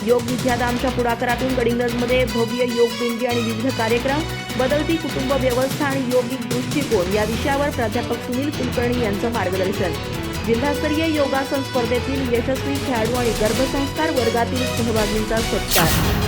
योग विद्याधामच्या पुढाकारातून गडिंग्लजमध्ये भव्य योग दिंडी आणि विविध कार्यक्रम, बदलती कुटुंब व्यवस्था आणि योगिक दृष्टिकोन या विषयावर प्राध्यापक सुनील कुलकर्णी यांचं मार्गदर्शन. जिल्हास्तरीय योगासन स्पर्धेतील यशस्वी खेळाडू आणि गर्भसंस्कार वर्गातील सहभागींचा सत्कार.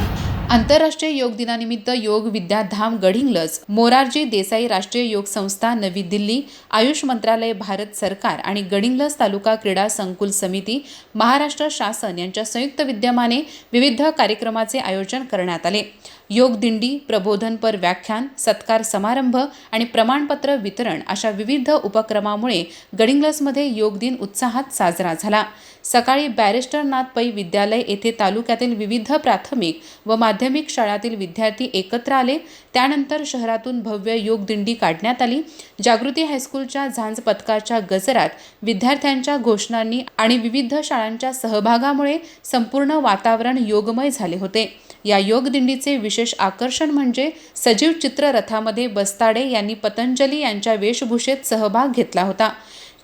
आंतरराष्ट्रीय योग दिनानिमित्त योग विद्याधाम गडिंग्लज, मोरारजी देसाई राष्ट्रीय योग संस्था नवी दिल्ली, आयुष मंत्रालय भारत सरकार आणि गडिंग्लज तालुका क्रीडा संकुल समिती महाराष्ट्र शासन यांच्या संयुक्त विद्यमाने विविध कार्यक्रमाचे आयोजन करण्यात आले. योग दिंडी, प्रबोधनपर व्याख्यान, सत्कार समारंभ आणि प्रमाणपत्र वितरण अशा विविध उपक्रमामुळे गडिंग्लजमध्ये योग दिन उत्साहात साजरा झाला. सकाळी बॅरिस्टर नाथ पै विद्यालय येथे तालुक्यातील विविध प्राथमिक व माध्यमिक शाळांतील विद्यार्थी एकत्र आले. त्यानंतर शहरातून भव्य योग दिंडी काढण्यात आली. जागृती हायस्कूलच्या झांज पथकाच्या गजरात, विद्यार्थ्यांच्या घोषणांनी आणि विविध शाळांच्या सहभागामुळे संपूर्ण वातावरण योगमय झाले होते. या योग दिंडीचे विशेष आकर्षण म्हणजे सजीव चित्ररथामध्ये बस्ताडे यांनी पतंजली यांच्या वेशभूषेत सहभाग घेतला होता.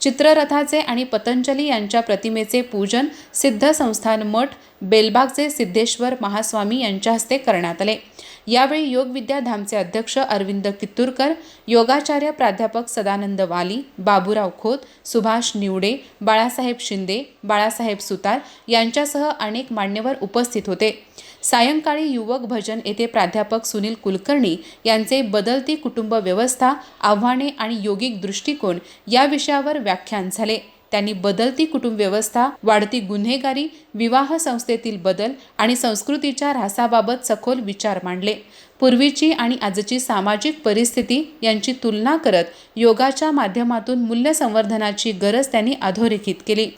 चित्ररथाचे आणि पतंजली यांच्या प्रतिमेचे पूजन सिद्ध संस्थान मठ, बेलबागचे सिद्धेश्वर महास्वामी यांच्या हस्ते करण्यात आले. यावेळी योग विद्याधामचे अध्यक्ष अरविंद कित्तूरकर, योगाचार्य प्राध्यापक सदानंद वाली, बाबूराव खोत, सुभाष निवडे, बाळासाहेब शिंदे, बाळासाहेब सुतार यांच्यासह अनेक मान्यवर उपस्थित होते. सायंकाळी युवक भजन येथे प्राध्यापक सुनील कुलकर्णी यांचे बदलती कुटुंब व्यवस्था, आव्हाने आणि योगिक दृष्टिकोन या विषयावर व्याख्यान झाले. त्यांनी बदलती कुटुंब व्यवस्था, वाढती गुन्हेगारी, विवाह संस्थेतील बदल आणि संस्कृतीच्या ऱ्हासाबाबत सखोल विचार मांडले. पूर्वीची आणि आजची सामाजिक परिस्थिती यांची तुलना करत योगाच्या माध्यमातून मूल्य संवर्धनाची गरज त्यांनी अधोरेखित केली.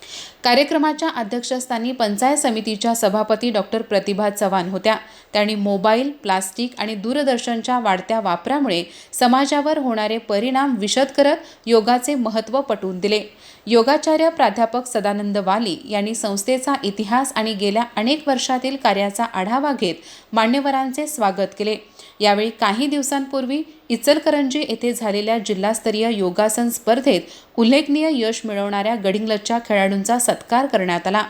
कार्यक्रमाच्या अध्यक्षस्थानी पंचायत समितीच्या सभापती डॉक्टर प्रतिभा चव्हाण होत्या. त्यांनी मोबाईल, प्लास्टिक आणि दूरदर्शनच्या वाढत्या वापरामुळे समाजावर होणारे परिणाम विशद करत योगाचे महत्त्व पटवून दिले. योगाचार्य प्राध्यापक सदानंद वाली यांनी संस्थेचा इतिहास आणि गेल्या अनेक वर्षातील कार्याचा आढावा घेत मान्यवरांचे स्वागत केले. यावेळी काही दिवसांपूर्वी इचलकरंजी येथे झालेल्या जिल्हास्तरीय योगासन स्पर्धेत उल्लेखनीय यश मिळवणाऱ्या गडिंग्लजच्या खेळाडूंचा सत्कार करण्यात आला.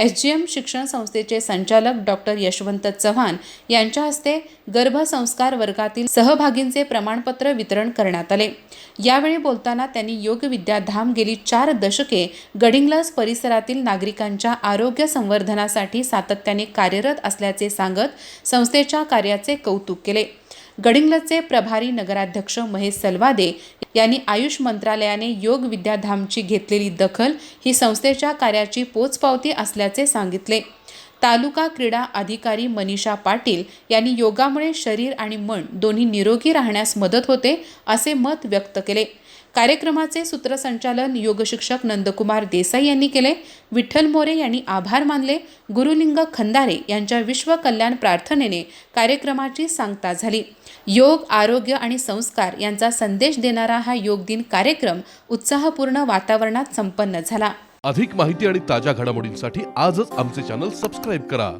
SGM शिक्षण संस्थेचे संचालक डॉक्टर यशवंत चव्हाण यांच्या हस्ते गर्भसंस्कार वर्गातील सहभागींचे प्रमाणपत्र वितरण करण्यात आले. यावेळी बोलताना त्यांनी योग विद्याधाम गेली 4 दशके गडिंग्लज परिसरातील नागरिकांच्या आरोग्य संवर्धनासाठी सातत्याने कार्यरत असल्याचे सांगत संस्थेच्या कार्याचे कौतुक केले. गडिंग्लजचे प्रभारी नगराध्यक्ष महेश सलवादे यांनी आयुष मंत्रालयाने योग विद्याधामची घेतलेली दखल ही संस्थेच्या कार्याची पोचपावती असल्याचे सांगितले. तालुका क्रीडा अधिकारी मनीषा पाटील यांनी योगामुळे शरीर आणि मन दोन्ही निरोगी राहण्यास मदत होते असे मत व्यक्त केले. कार्यक्रमाचे सूत्रसंचालन योगशिक्षक नंदकुमार देसाई यांनी केले. विठ्ठल मोरे यांनी आभार मानले. गुरुलिंग खंदारे यांच्या विश्व कल्याण प्रार्थनेने कार्यक्रमाची सांगता झाली. योग, आरोग्य आणि संस्कार यांचा संदेश देणारा हा योग दिन कार्यक्रम उत्साहपूर्ण वातावरणात संपन्न झाला. अधिक माहिती आणि ताज्या घडामोडींसाठी आजच आमचे चॅनल सबस्क्राईब करा.